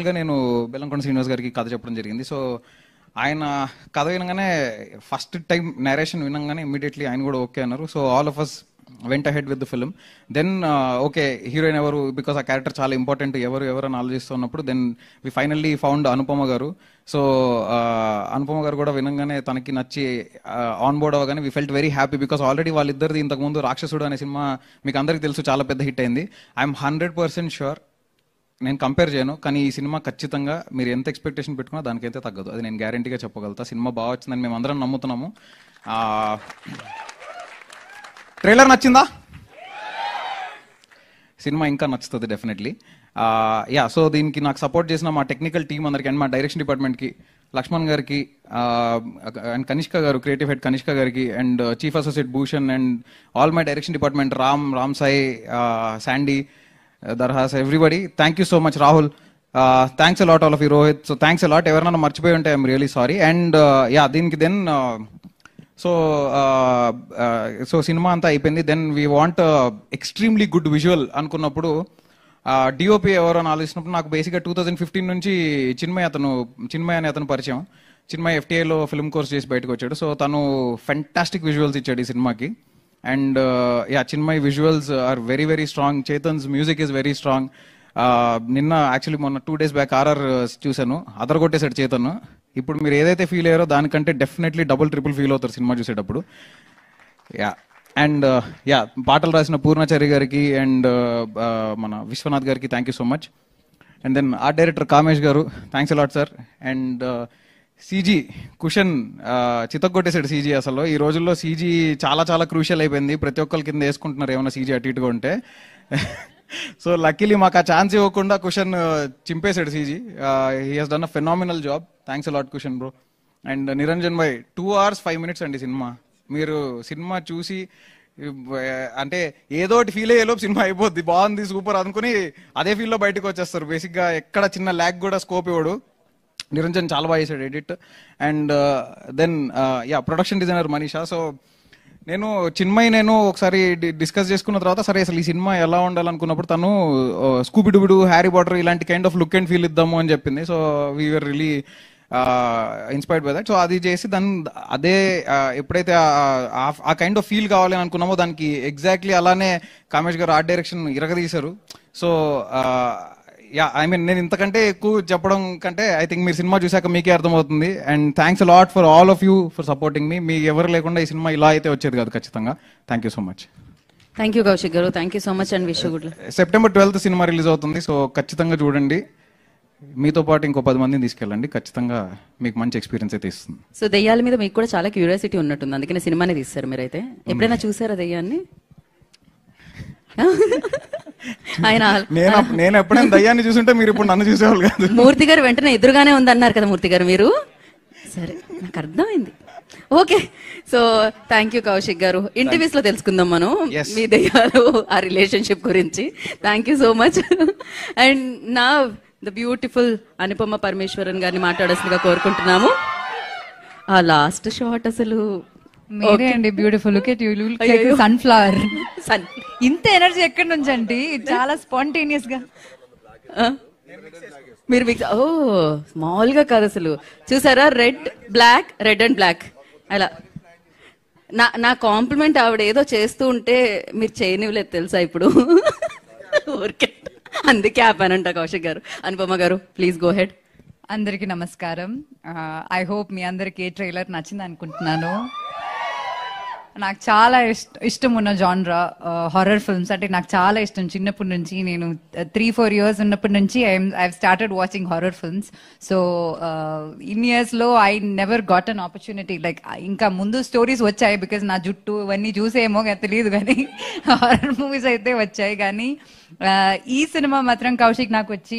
నేను బెల్లంకొండ శ్రీనివాస్ గారికి కథ చెప్పడం జరిగింది. సో ఆయన కథ వినగానే ఫస్ట్ టైం నేరేషన్ వినగానే ఇమ్మీడియట్లీ ఆయన కూడా ఓకే అన్నారు. So all of us went ahead with the film. Then okay heroine ఎవరు, బికాస్ ఆ క్యారెక్టర్ చాలా ఇంపార్టెంట్, ఎవరు అని ఆలోచిస్తున్నప్పుడు then we finally found Anupama garu. So Anupama గారు కూడా వినంగానే తనకి నచ్చి ఆన్ బోర్డ్ అవ్వగానే we felt very happy, because already వాళ్ళిద్దరిది ఇంతకుముందు రాక్షసుడు అనే సినిమా మీకు అందరికీ తెలుసు, చాలా పెద్ద హిట్ అయింది. ఐఎమ్ 100% షూర్, నేను కంపేర్ చేయను, కానీ ఈ సినిమా ఖచ్చితంగా మీరు ఎంత ఎక్స్పెక్టేషన్ పెట్టుకున్నా దానికైతే తగ్గదు, అది నేను గ్యారంటీగా చెప్పగలుగుతా. సినిమా బాగా వచ్చిందని మేము అందరం నమ్ముతున్నాము. ట్రైలర్ నచ్చిందా? సినిమా ఇంకా నచ్చుతుంది డెఫినెట్లీ. యా, సో దీనికి నాకు సపోర్ట్ చేసిన మా టెక్నికల్ టీం అందరికి అండ్ మా డైరెక్షన్ డిపార్ట్మెంట్కి, లక్ష్మణ్ గారికి అండ్ కనిష్క గారు, క్రియేటివ్ హెడ్ కనిష్క గారికి, and chief associate Bhushan, and all my direction department, Ram Sai, Sandy, Darhas, everybody, thank you so much. Rahul, thanks a lot, all of you, Rohit, so thanks a lot. ఎవరైనా మర్చిపోయి ఉంటే I'm really sorry. And yeah, దీనికి then so cinema అంతా అయిపోయింది. Then we want extremely good visual అనుకున్నప్పుడు DOP ఎవరు అని ఆలోచించినప్పుడు నాకు బేసిక్గా 2015 నుంచి చిన్మయ్ అనే అతను పరిచయం. చిన్మయ్ FTIలో ఫిల్మ్ కోర్స్ చేసి బయటకు వచ్చాడు. సో తను ఫెంటాస్టిక్ విజువల్స్ ఇచ్చాడు ఈ సినిమాకి. And yeah, Chinmay visuals are very very strong. Chetan's music is very strong. నిన్న యాక్చువల్లీ మొన్న 2 days బ్యాక్ RR చూశాను, అదరగొట్టేశాడు చేతన్. ఇప్పుడు మీరు ఏదైతే ఫీల్ అయ్యారో దానికంటే డెఫినెట్లీ డబుల్ ట్రిపుల్ ఫీల్ అవుతారు సినిమా చూసేటప్పుడు. యా, అండ్ యా, పాటలు రాసిన పూర్ణాచారి గారికి అండ్ మన విశ్వనాథ్ గారికి thank you so much. And then art director Kamesh garu, thanks a lot sir. And CG Kushan చితగ్గొట్టేశాడు. CG అసలు ఈ రోజుల్లో CG చాలా చాలా క్రూషియల్ అయిపోయింది. ప్రతి ఒక్కరి కింద వేసుకుంటున్నారు ఏమైనా CG అటు ఇటుగా ఉంటే. సో లక్కీలీ మాకు ఆ ఛాన్స్ ఇవ్వకుండా కుషన్ చింపేశాడు CG. He has done a phenomenal job. Thanks a lot Kushan bro. And Niranjan bhai, 2 hours 5 minutes అండి సినిమా. మీరు సినిమా చూసి అంటే ఏదో ఒకటి ఫీల్ అయ్యేలోపు సినిమా అయిపోద్ది, బాగుంది సూపర్ అనుకుని అదే ఫీల్లో బయటకు వచ్చేస్తారు. బేసిక్గా ఎక్కడ చిన్న ల్యాగ్ కూడా స్కోప్ ఇవ్వడు. నిరంజన్ చాలా బాగా చేశాడు edit. And then yeah, production designer Manisha. So నేను ఒకసారి డిస్కస్ చేసుకున్న తర్వాత సరే అసలు ఈ సినిమా ఎలా ఉండాలనుకున్నప్పుడు తను స్కూబిడుబిడు, హ్యారీ పాటర్ ఇలాంటి kind of look and feel ఇద్దాము అని చెప్పింది. So we are really inspired by that. So అది చేసి అదే ఎప్పుడైతే ఆ కైండ్ ఆఫ్ ఫీల్ కావాలి అని అనుకున్నామో దానికి ఎగ్జాక్ట్లీ అలానే కామేష్ గారు ఆర్ట్ డైరెక్షన్ ఇరగదీశారు. సో యా, ఐ మీన్ నేను ఇంతకంటే ఎక్కువ చెప్పడం కంటే ఐ థింక్ మీరు సినిమా చూసాక మీకే అర్థమవుతుంది. And thanks a lot for all of you for supporting me. మీ ఎవరు లేకుండా ఈ సినిమా ఇలా అయితే వచ్చేది కాదు ఖచ్చితంగా. Thank you so much. Thank you Kaushik garu, thank you so much. And wish good luck. September 12th సినిమా రిలీజ్ అవుతుంది. సో ఖచ్చితంగా చూడండి. మీతో పాటు ఇంకో 10 మందిని తీసుకెళ్ళండి, ఖచ్చితంగా మీకు మంచి ఎక్స్పీరియన్స్ అయితే ఇస్తుంది. సో దెయ్యాల మీద మీకు కూడా చాలా క్యూరియాసిటీ ఉన్నట్టుంది, అందుకనే సినిమానే తీస్తారు మీరైతే. ఎప్పుడైనా చూసారా దెయ్యాన్ని? నేను ఎప్పుడైనా దయ్యాన్ని చూసుంటే మీరు ఇప్పుడు నన్ను చూసేవాళ్ళు కాదు. మూర్తి గారు వెంటనే ఎదురుగానే ఉందన్నారు కదా మూర్తి గారు మీరు. సరే, నాకు అర్థమైంది. Okay, so thank you Kaushik గారు. ఇంటర్వ్యూస్ లో తెలుసుకుందాం మనం మీ దయ్యాలు, ఆ రిలేషన్షిప్ గురించి. Thank you so much. And నా ద బ్యూటిఫుల్ అనుపమ పరమేశ్వరన్ గారిని మాట్లాడాల్సిందిగా కోరుకుంటున్నాము. ఆ లాస్ట్ షాట్ అసలు మీరే అండి, beautiful. Look at you, look like sunflower. ఇంత ఎనర్జీ ఎక్కడి నుంచి అండి? చాలా స్పాంటేనియస్ గా మీరు మిక్స్. ఓ స్మాల్ గా కాదు అసలు, చూసారా? రెడ్ అండ్ బ్లాక్ అలా. నా కాంప్లిమెంట్ ఆవిడ ఏదో చేస్తూ ఉంటే మీరు చేయనివ్వలేదు తెలుసా ఇప్పుడు. ఊరికే అందుకే ఆపానంట కౌశిక్ గారు. అనుపమ గారు ప్లీజ్ గో హెడ్. అందరికి నమస్కారం. ఐ హోప్ మీ అందరికి ట్రైలర్ నచ్చింది అనుకుంటున్నాను. నాకు చాలా ఇష్టం ఉన్న జానరా హారర్ ఫిల్మ్స్. అంటే నాకు చాలా ఇష్టం చిన్నప్పటి నుంచి. నేను 3-4 years ఉన్నప్పటి నుంచి I started watching horror films. So in ఇయర్స్లో I never got an opportunity. Like ఇంకా ముందు స్టోరీస్ వచ్చాయి, బికాజ్ నా జుట్టు ఇవన్నీ చూసేమో తెలియదు, కానీ హారర్ మూవీస్ అయితే వచ్చాయి. కానీ ఈ సినిమా మాత్రం కౌశిక్ నాకు వచ్చి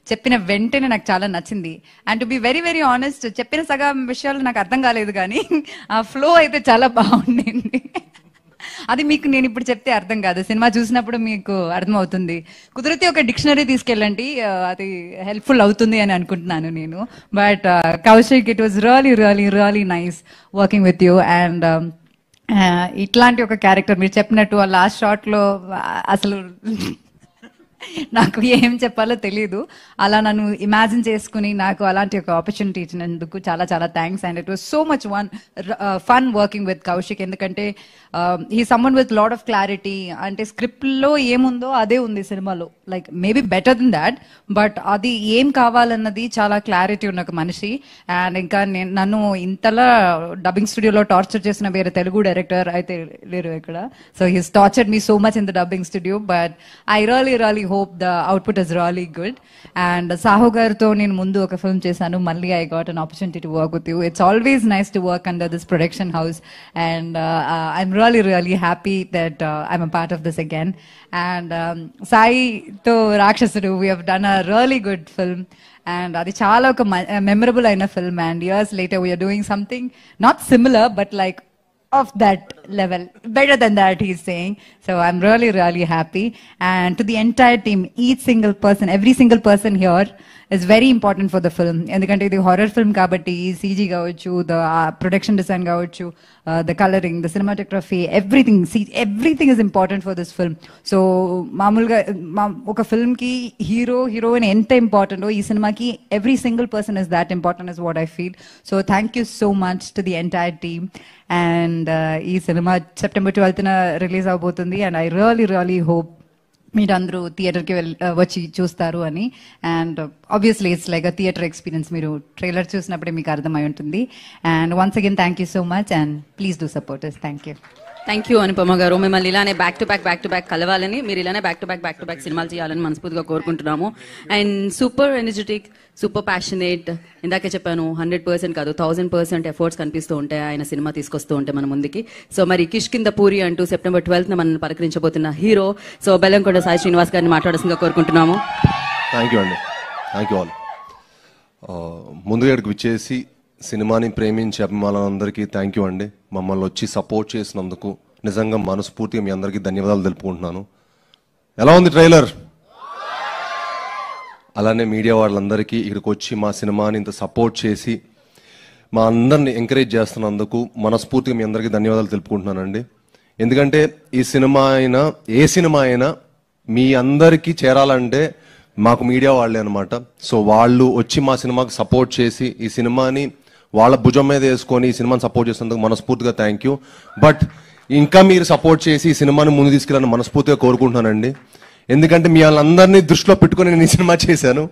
చెప్పిన వెంటనే నాకు చాలా నచ్చింది. And to be very very honest, చెప్పిన సగం విషయాలు నాకు అర్థం కాలేదు, కానీ ఆ ఫ్లో అయితే చాలా బాగుండింది. అది మీకు నేను ఇప్పుడు చెప్తే అర్థం కాదు, సినిమా చూసినప్పుడు మీకు అర్థమవుతుంది. కుదిరితే ఒక డిక్షనరీ తీసుకెళ్ళండి, అది హెల్ప్ఫుల్ అవుతుంది అని అనుకుంటున్నాను నేను. But Kaushik, it was really really really nice working with you. And ఇట్లాంటి ఒక క్యారెక్టర్ మీరు చెప్పినట్టు ఆ లాస్ట్ షాట్ లో అసలు నాకు ఏం చెప్పాలో తెలియదు. అలా నన్ను ఇమాజిన్ చేసుకుని నాకు అలాంటి ఒక ఆపర్చునిటీ ఇచ్చినందుకు చాలా చాలా thanks. And it was so much fun working with Kaushik. ఎందుకంటే he summon with lot of clarity. అంటే స్క్రిప్ట్లో ఏముందో అదే ఉంది సినిమాలో, like maybe better than that, but అది ఏం కావాలన్నది చాలా క్లారిటీ ఉన్న ఒక మనిషి. అండ్ ఇంకా నన్ను ఇంతలా డబ్బింగ్ స్టూడియోలో టార్చర్ చేసిన వేరే తెలుగు డైరెక్టర్ అయితే లేరు ఇక్కడ. So he's tortured me so much in the dubbing studio, but I really hope the output is really good. And Sahu garto nenu mundu oka film chesanu, malli I got an opportunity to work with you. It's always nice to work under this production house, and I'm really happy that I'm a part of this again. And Sai to Rakshasudu, we have done a really good film, and adi chaala oka memorable aina film, and years later we are doing something not similar but like of that level, better than that, he's saying. So I'm really happy. And to the entire team, each single person, every single person here is very important for the film. ఎందుకంటే ఇది horror film కాబట్టి CG కావచ్చు, the production design కావచ్చు, the colouring, the cinematography, everything is important for this film. So మామూలుగా ఒక ఫిల్మ్కి heroine ఎంత ఇంపార్టెంటో ఈ సినిమాకి every single person is that important is what I feel. So thank you so much to the entire team. And ఈ సినిమా September 12th release అవబోతుంది. అండ్ ఐ రియలీ హోప్ మీరందరూ థియేటర్కి వచ్చి చూస్తారు అని. And obviously it's like a theatre experience. మీరు trailer చూసినప్పుడే మీకు అర్థమై ఉంటుంది. And once again thank you so much, and please do support us. Thank you Anupama గారు. మిమ్మల్ని ఇలానే బ్యాక్ టు బ్యాక్ కలవాలని, మీరు ఇలానే బ్యాక్ టు బ్యాక్ సినిమాలు చేయాలని మనస్ఫూర్తిగా కోరుకుంటున్నాము. And super energetic, super passionate. ఇందాకే చెప్పాను 100% కాదు 1000% ఎఫర్ట్స్ కనిపిస్తూ ఉంటాయి ఆయన సినిమా తీసుకొస్తూ ఉంటే మన ముందుకి. సో మరి కిష్కింధపురి అంటూ September 12th మనం పలకరించబోతున్న హీరో సో బెల్లంకొండ సాయి శ్రీనివాస్ గారిని మాట్లాడాల్సిందిగా కోరుకుంటున్నాము. థ్యాంక్ యూ అండి. Thank you all. ముందుగా ఇక్కడికి విచ్చేసి సినిమాని ప్రేమించే అభిమానులందరికీ థ్యాంక్ యూ అండి. మమ్మల్ని వచ్చి సపోర్ట్ చేసినందుకు నిజంగా మనస్ఫూర్తిగా మీ అందరికీ ధన్యవాదాలు తెలుపుకుంటున్నాను. ఎలా ఉంది ట్రైలర్? అలానే మీడియా వాళ్ళందరికీ ఇక్కడికి వచ్చి మా సినిమాని ఇంత సపోర్ట్ చేసి మా అందరిని ఎంకరేజ్ చేస్తున్నందుకు మనస్ఫూర్తిగా మీ అందరికీ ధన్యవాదాలు తెలుపుకుంటున్నానండి. ఎందుకంటే ఈ సినిమా అయినా ఏ సినిమా అయినా మీ అందరికీ చేరాలంటే మాకు మీడియా వాళ్ళే అనమాట. సో వాళ్ళు వచ్చి మా సినిమాకి సపోర్ట్ చేసి ఈ సినిమాని వాళ్ళ భుజం మీద వేసుకొని ఈ సినిమాని సపోర్ట్ చేసినందుకు మనస్ఫూర్తిగా థ్యాంక్ యూ. బట్ ఇంకా మీరు సపోర్ట్ చేసి ఈ సినిమాని ముందు తీసుకెళ్ళాలని మనస్ఫూర్తిగా కోరుకుంటున్నానండి. ఎందుకంటే మీ వాళ్ళందరినీ దృష్టిలో పెట్టుకుని నేను ఈ సినిమా చేశాను.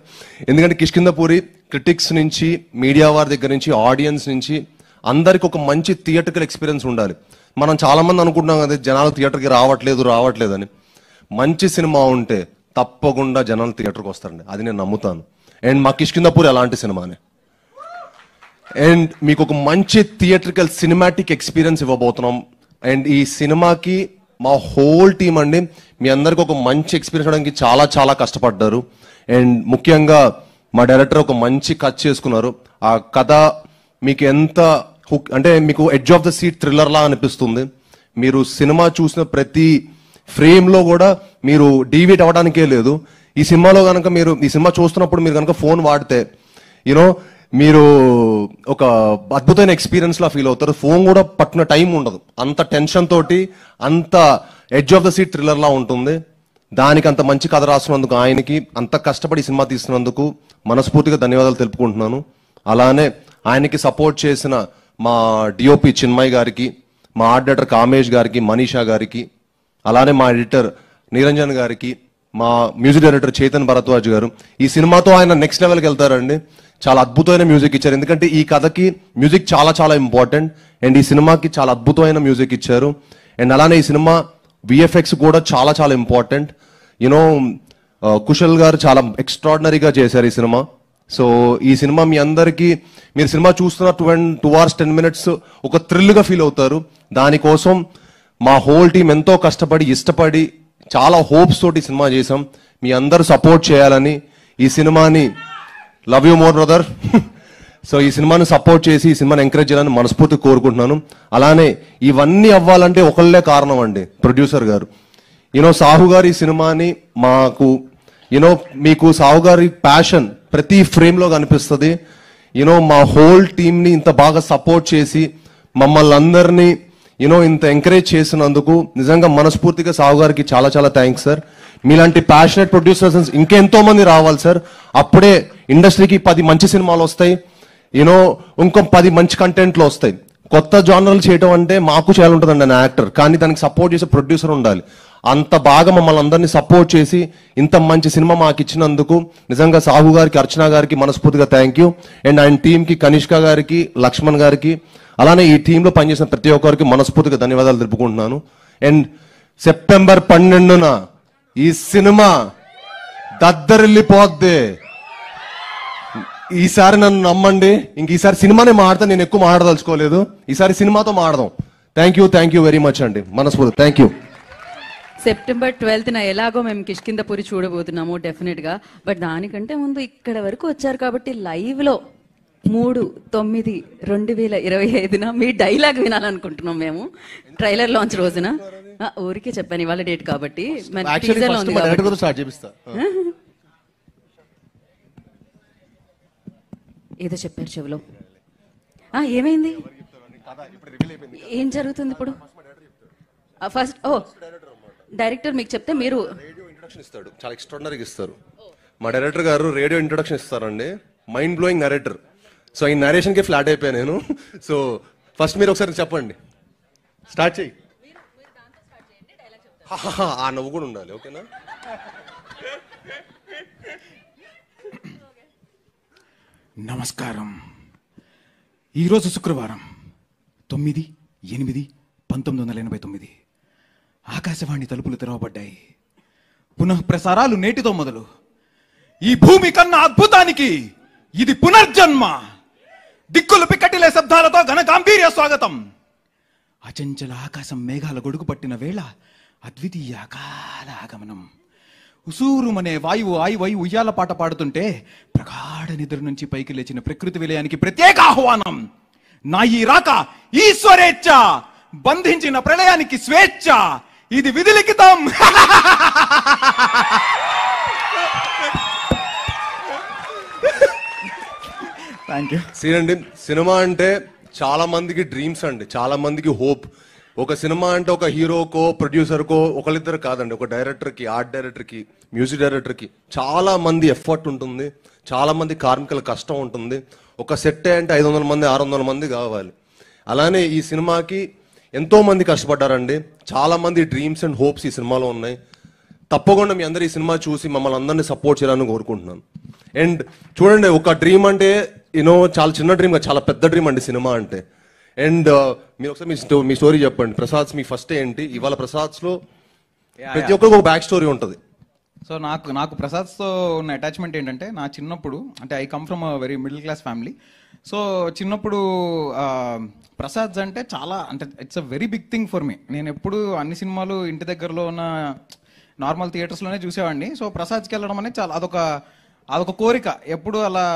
ఎందుకంటే కిష్కింధపురి క్రిటిక్స్ నుంచి, మీడియా వారి దగ్గర నుంచి, ఆడియన్స్ నుంచి అందరికి ఒక మంచి థియేటర్కల్ ఎక్స్పీరియన్స్ ఉండాలి. మనం చాలా మంది అనుకుంటున్నాం కదా జనాలు థియేటర్కి రావట్లేదు అని. మంచి సినిమా ఉంటే తప్పకుండా జనాలు థియేటర్కి వస్తారండి, అది నేను నమ్ముతాను. అండ్ మా కిష్కింధపురి అలాంటి సినిమానే. అండ్ మీకు ఒక మంచి థియేటర్కల్ సినిమాటిక్ ఎక్స్పీరియన్స్ ఇవ్వబోతున్నాం. అండ్ ఈ సినిమాకి మా హోల్ టీమ్ అండి మీ అందరికి ఒక మంచి ఎక్స్పీరియన్స్ ఇవ్వడానికి చాలా చాలా కష్టపడ్డారు. అండ్ ముఖ్యంగా మా డైరెక్టర్ ఒక మంచి కథ చేసుకున్నారు. ఆ కథ మీకు ఎంత హుక్ అంటే మీకు edge of the seat thriller లా అనిపిస్తుంది. మీరు సినిమా చూసిన ప్రతి ఫ్రేమ్ లో కూడా మీరు డీవియేట్ అవ్వడానికే లేదు. ఈ సినిమాలో కనుక మీరు ఈ సినిమా చూస్తున్నప్పుడు మీరు కనుక ఫోన్ వాడితే యూనో మీరు ఒక అద్భుతమైన ఎక్స్పీరియన్స్ లా ఫీల్ అవుతారు. ఫోన్ కూడా పట్టిన టైం ఉండదు, అంత టెన్షన్ తోటి అంత edge of the seat thriller లా ఉంటుంది. దానికి అంత మంచి కథ రాసినందుకు ఆయనకి, అంత కష్టపడి సినిమా తీసినందుకు మనస్ఫూర్తిగా ధన్యవాదాలు తెలుపుకుంటున్నాను. అలానే ఆయనకి సపోర్ట్ చేసిన మా డిఓపి చిన్మయ్ గారికి, మా ఆర్ట్ డైరెక్టర్ కామేష్ గారికి, మనీషా గారికి, అలానే మా ఎడిటర్ నిరంజన్ గారికి, మా మ్యూజిక్ డైరెక్టర్ చేతన్ భరద్వాజ్ గారు. ఈ సినిమాతో ఆయన నెక్స్ట్ లెవెల్కి వెళ్తారండి. చాలా అద్భుతమైన మ్యూజిక్ ఇచ్చారు. ఎందుకంటే ఈ కథకి మ్యూజిక్ చాలా చాలా ఇంపార్టెంట్. అండ్ ఈ సినిమాకి చాలా అద్భుతమైన మ్యూజిక్ ఇచ్చారు. అండ్ అలానే ఈ సినిమా విఎఫ్ఎక్స్ కూడా చాలా చాలా ఇంపార్టెంట్. యూనో కుశల్ గారు చాలా ఎక్స్ట్రాడినరీగా చేశారు ఈ సినిమా. సో ఈ సినిమా మీ అందరికీ మీరు సినిమా చూస్తున్న 2 hours 10 minutes ఒక థ్రిల్గా ఫీల్ అవుతారు. దానికోసం మా హోల్ టీం ఎంతో కష్టపడి ఇష్టపడి చాలా హోప్స్ తోటి సినిమా చేసాం. మీ అందరూ సపోర్ట్ చేయాలని ఈ సినిమాని love you more brother. So ఈ సినిమాని సపోర్ట్ చేసి ఈ సినిమాని ఎంకరేజ్ చేయాలని మనస్ఫూర్తిగా కోరుకుంటున్నాను. అలానే ఇవన్నీ అవ్వాలంటే ఒకళ్ళే కారణం అండి, ప్రొడ్యూసర్ గారు. యూనో సాహు గారు ఈ సినిమాని మాకు యూనో మీకు సాహు గారి ప్యాషన్ ప్రతి ఫ్రేమ్ లో కనిపిస్తుంది. యూనో మా హోల్ టీమ్ ని ఇంత బాగా సపోర్ట్ చేసి మమ్మల్ని అందరినీ యూనో ఇంత ఎంకరేజ్ చేసినందుకు నిజంగా మనస్ఫూర్తిగా సాహు గారికి చాలా చాలా థ్యాంక్స్ సార్. మీలాంటి ప్యాషనెట్ ప్రొడ్యూసర్స్ ఇంకెంతో మంది రావాలి సార్. అప్పుడే ఇండస్ట్రీకి 10 మంచి సినిమాలు వస్తాయి, యూనో ఇంకో 10 మంచి కంటెంట్లు వస్తాయి. కొత్త జానర్లు చేయడం అంటే మాకు చేయాలంటుందండి నేను యాక్టర్, కానీ దానికి సపోర్ట్ చేసే ప్రొడ్యూసర్ ఉండాలి. అంత బాగా మమ్మల్ని అందరినీ సపోర్ట్ చేసి ఇంత మంచి సినిమా మాకు ఇచ్చినందుకు నిజంగా సాహు గారికి, అర్చన గారికి మనస్ఫూర్తిగా థ్యాంక్ యూ. అండ్ ఆయన టీంకి కనిష్క గారికి, లక్ష్మణ్ గారికి, అలానే ఈ టీంలో పనిచేసిన ప్రతి ఒక్కరికి మనస్ఫూర్తిగా ధన్యవాదాలు తెలుపుకుంటున్నాను. అండ్ సెప్టెంబర్ 12న ఈ సినిమా దద్దరిల్లిపోద్ది. ఈసారి నన్ను నమ్మండి, ఇంక ఈసారి సినిమానే మాడతా, నేను ఎక్కువ మాడదలుచుకోలేదు. ఈసారి సినిమాతో మాడదాం. థ్యాంక్ యూ వెరీ మచ్ అండి, మనస్ఫూర్తి థ్యాంక్ యూ. సెప్టెంబర్ 12న ఎలాగో మేము కిష్కిందపురి చూడబోతున్నాము డెఫినెట్ గా. బట్ దానికంటే ముందు ఇక్కడ వరకు వచ్చారు కాబట్టి లైవ్ లో 3/9/2025 మీ డైలాగ్ వినాలనుకుంటున్నాం మేము ట్రైలర్ లాంచ్ రోజున. ఊరికే చెప్పాను ఇవాళ డేట్ కాబట్టి. టీజర్ లో ఉంది కాబట్టి. ఏదో చెప్పారు చెవిలో. ఏమైంది, ఏం జరుగుతుంది ఇప్పుడు? ఫస్ట్ డైరెక్టర్ మీకు చెప్తే మీరు రేడియో ఇంట్రొడక్షన్ ఇస్తాడు, చాలా ఎక్స్ట్రాడినరీగా ఇస్తారు. మా డైరెక్టర్ గారు రేడియో ఇంట్రొడక్షన్ ఇస్తారండి, మైండ్ బ్లోయింగ్ నరేటర్. సో ఈ నరేషన్ కి ఫ్లాట్ అయిపోయా నేను. సో ఫస్ట్ మీరు ఒకసారి చెప్పండి, స్టార్ట్ చేయి. ఆ నవ్వు కూడా ఉండాలి, ఓకేనా? నమస్కారం. ఈరోజు శుక్రవారం 9/8/1989. ఆకాశవాణి తలుపులు తెరవబడ్డాయి. పునః ప్రసారాలు నేటితో మొదలు. ఈ భూమి కన్నా అద్భుతానికి ఇది పునర్జన్మ. దిక్కులు పిక్కటిలే శబ్దాలతో ఘన గాంభీర్య స్వాగతం. అచంచల ఆకాశం మేఘాల గొడుగు పట్టిన వేళ అద్వితీయ అకాల ఆగమనం. ఉసూరుమనే వాయువు ఆయువై ఉయ్యాల పాట పాడుతుంటే ప్రగాఢ నిద్ర నుంచి పైకి లేచిన ప్రకృతి విలయానికి ప్రత్యేక ఆహ్వానం. నా ఈ రాక ఈశ్వరేచ్ఛ, బంధించిన ప్రళయానికి స్వేచ్ఛ, ఇది విధిలిఖితం. Thank you. సీనండి, సినిమా అంటే చాలా మందికి డ్రీమ్స్ అండి, చాలా మందికి హోప్. ఒక సినిమా అంటే ఒక హీరోకో ప్రొడ్యూసర్కో ఒకళ్ళిద్దరు కాదండి, ఒక డైరెక్టర్కి, ఆర్ట్ డైరెక్టర్కి, మ్యూజిక్ డైరెక్టర్కి చాలా మంది ఎఫర్ట్ ఉంటుంది, చాలా మంది కార్మికుల కష్టం ఉంటుంది. ఒక సెట్ అంటే 500 మంది 600 మంది కావాలి. అలానే ఈ సినిమాకి ఎంతో మంది కష్టపడ్డారండి, చాలా మంది డ్రీమ్స్ అండ్ హోప్స్ ఈ సినిమాలో ఉన్నాయి. తప్పకుండా మీ అందరు ఈ సినిమా చూసి మమ్మల్ని అందరినీ సపోర్ట్ చేయాలని కోరుకుంటున్నాను. అండ్ చూడండి, ఒక డ్రీమ్ అంటే చాలా చిన్న డ్రీమ్, చాలా పెద్ద డ్రీమ్ అండి సినిమా అంటే. అండ్ మీరు ఒకసారి మీ స్టోరీ చెప్పండి. ప్రసాద్స్ మీ ఫస్ట్ ఏంటి? ఇవాళ ప్రసాద్స్ లో ప్రతి ఒక్కరికి ఒక బ్యాక్ స్టోరీ ఉంటుంది. సో నాకు ప్రసాద్తో ఉన్న అటాచ్మెంట్ ఏంటంటే, నా చిన్నప్పుడు అంటే I come from a very middle class family. So చిన్నప్పుడు ప్రసాద్స్ అంటే చాలా, అంటే it's a very big thing for me. నేను ఎప్పుడు అన్ని సినిమాలు ఇంటి దగ్గరలో ఉన్న నార్మల్ థియేటర్స్లోనే చూసేవాడిని. సో ప్రసాద్కి వెళ్ళడం అనేది చాలా అదొక కోరిక. ఎప్పుడు అలా